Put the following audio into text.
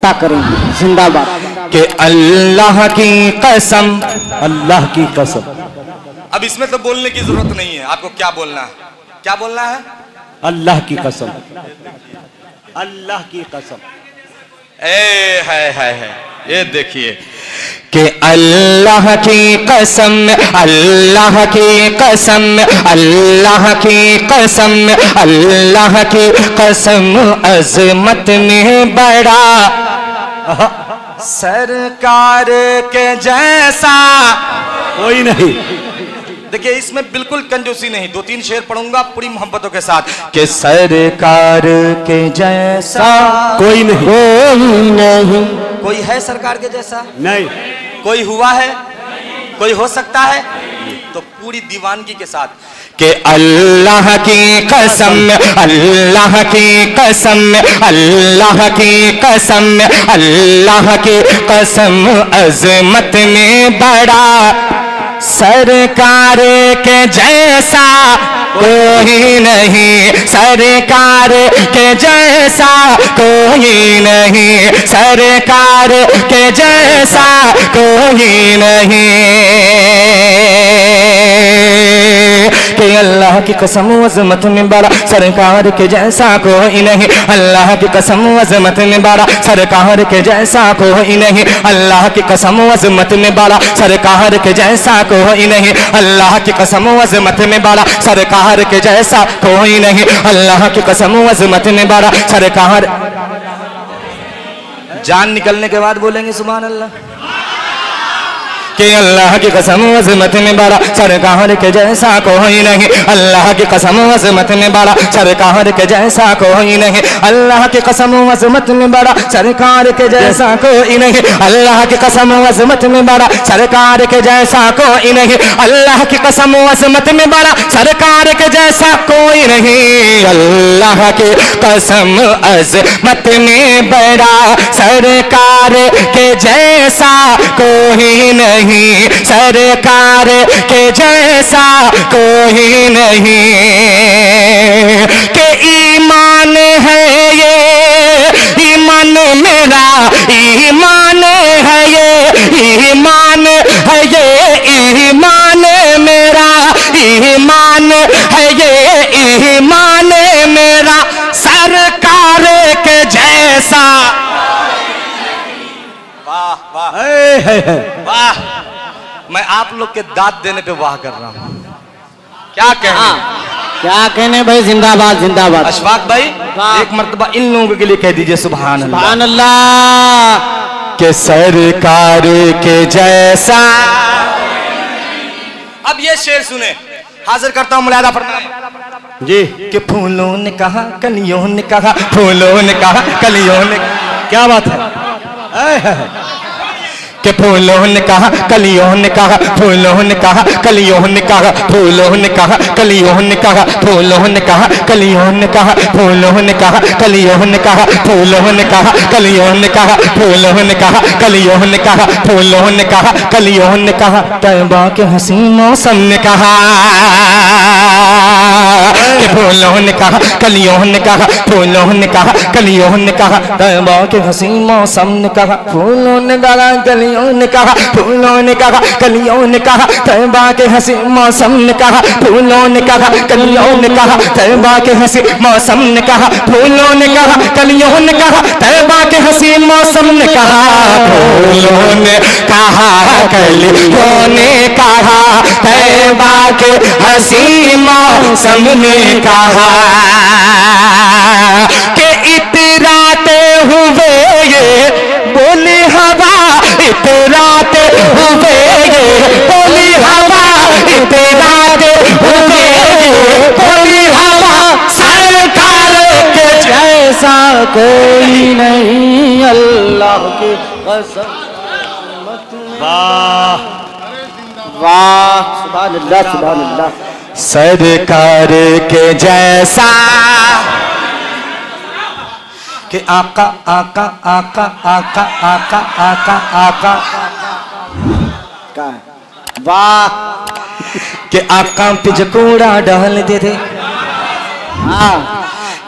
करें जिंदाबाद कि अल्लाह की कसम, अल्लाह की कसम। अब इसमें तो बोलने की जरूरत नहीं है, आपको क्या बोलना है? क्या बोलना है? अल्लाह की कसम, अल्लाह की कसम। है ये देखिए कि अल्लाह की कसम, अल्लाह की कसम, अल्लाह की कसम, अल्लाह की कसम, अजमत में बड़ा सरकार के जैसा कोई नहीं। देखिए इसमें बिल्कुल कंजूसी नहीं, दो तीन शेर पढ़ूंगा पूरी मोहब्बतों के साथ। कि सरकार के जैसा कोई नहीं, कोई नहीं, कोई है सरकार के जैसा? नहीं। कोई हुआ है? कोई हो सकता है? तो पूरी दीवानगी के साथ कि अल्लाह की कसम, अल्लाह की कसम, अल्लाह की कसम, अल्लाह की कसम, अजमत में बड़ा सरकार के जैसा कोई नहीं, सरकार के जैसा कोई नहीं, सरकार के जैसा कोई नहीं। कि अल्लाह की कसम अज़मत में बड़ा सरकार के जैसा कोई नहीं, अल्लाह की कसम अज़मत में बड़ा सरकार के जैसा कोई नहीं, अल्लाह की कसम अज़मत में बड़ा सरकार के जैसा कोई नहीं, अल्लाह की कसम अज़मत में बड़ा सरकार के जैसा कोई नहीं, अल्लाह की कसम अज़मत में बड़ा सरकार। जान निकलने के बाद बोलेंगे सुभान अल्लाह। कि अल्लाह की कसम अज़मत में बड़ा सरकार के जैसा कोई नहीं, अल्लाह की कसम अज़मत में बड़ा सरकार के जैसा कोई नहीं, अल्लाह की कसम अज़मत में बड़ा सरकार के जैसा कोई नहीं, अल्लाह की कसम अज़मत में बड़ा सरकार के जैसा कोई नहीं, अल्लाह की कसम अज़मत में बड़ा सरकार के जैसा कोई नहीं, अल्लाह की कसम अज़मत में बड़ा सरकार के जैसा कोई नहीं, सरकार के जैसा कोई नहीं। कि ईमान है ये ईमान मेरा, ईमान है ये ईमान है ये ईमान मेरा, ईमान है ये ईमान मेरा, सरकार के जैसा। वाह वाह वाह, मैं आप लोग के दाद देने पे वाह कर रहा हूँ। क्या कहने? क्या कहने भाई, जिंदाबाद जिंदाबाद। अशफाक भाई एक मर्तबा इन लोगों के लिए कह दीजिए सुभान अल्लाह। सुभान अल्लाह। के सरकार के जैसा। अब ये शेर सुने, हाजिर करता हूँ मुलादा फरमाएं जी। कि फूलों ने कहा कलियों ने कहा, फूलों ने कहा कलियों ने, क्या बात है? कि फूलों ने कहा कलियों ने कहा, फूलों ने कहा कलियों ने कहा, फूलों ने कहा कलियों ने कहा, फूलों ने कहा कलियों ने कहा, फूलों ने कहा कलियों ने कहा, फूलों ने कहा कलियों ने कहा, फूलों ने कहा कलियों ने कहा, फूलों ने कहा कलियों ने कहा, तैबा के हसी मौसम ने कहा। कि फूलों ने कहा कलियों ने कहा, फूलों ने कहा कलियों ने कहा, तैबा के हसी मौसम ने कहा, फूलों ने कहा कलियों ने कहा, फूलों ने कहा कलियों ने कहा, तैबा के हंसी मौसम ने कहा, फूलों ने कहा कलियों ने कहा, तैबा के हंसी मौसम ने कहा, फूलों ने कहा कलियों ने कहा, तैबा के हंसी मौसम ने कहा, फूलों ने कहा कलियों ने कहा, तैबा के हंसी मौसम ने कहा। कि इतराते हुए ये बोली हवा, इतराते हुए ये बोली हवा, इतराते हुए ये बोली हवा, सरकार के जैसा कोई नहीं, अल्लाह की कसम। वाह वाह, सुभान अल्लाह सुभान अल्लाह। सरकार के जैसा। कि आका आका आका आका आका आका आका क्या है? वाह। कि आका पे जकूड़ा डाल दे दे, हाँ।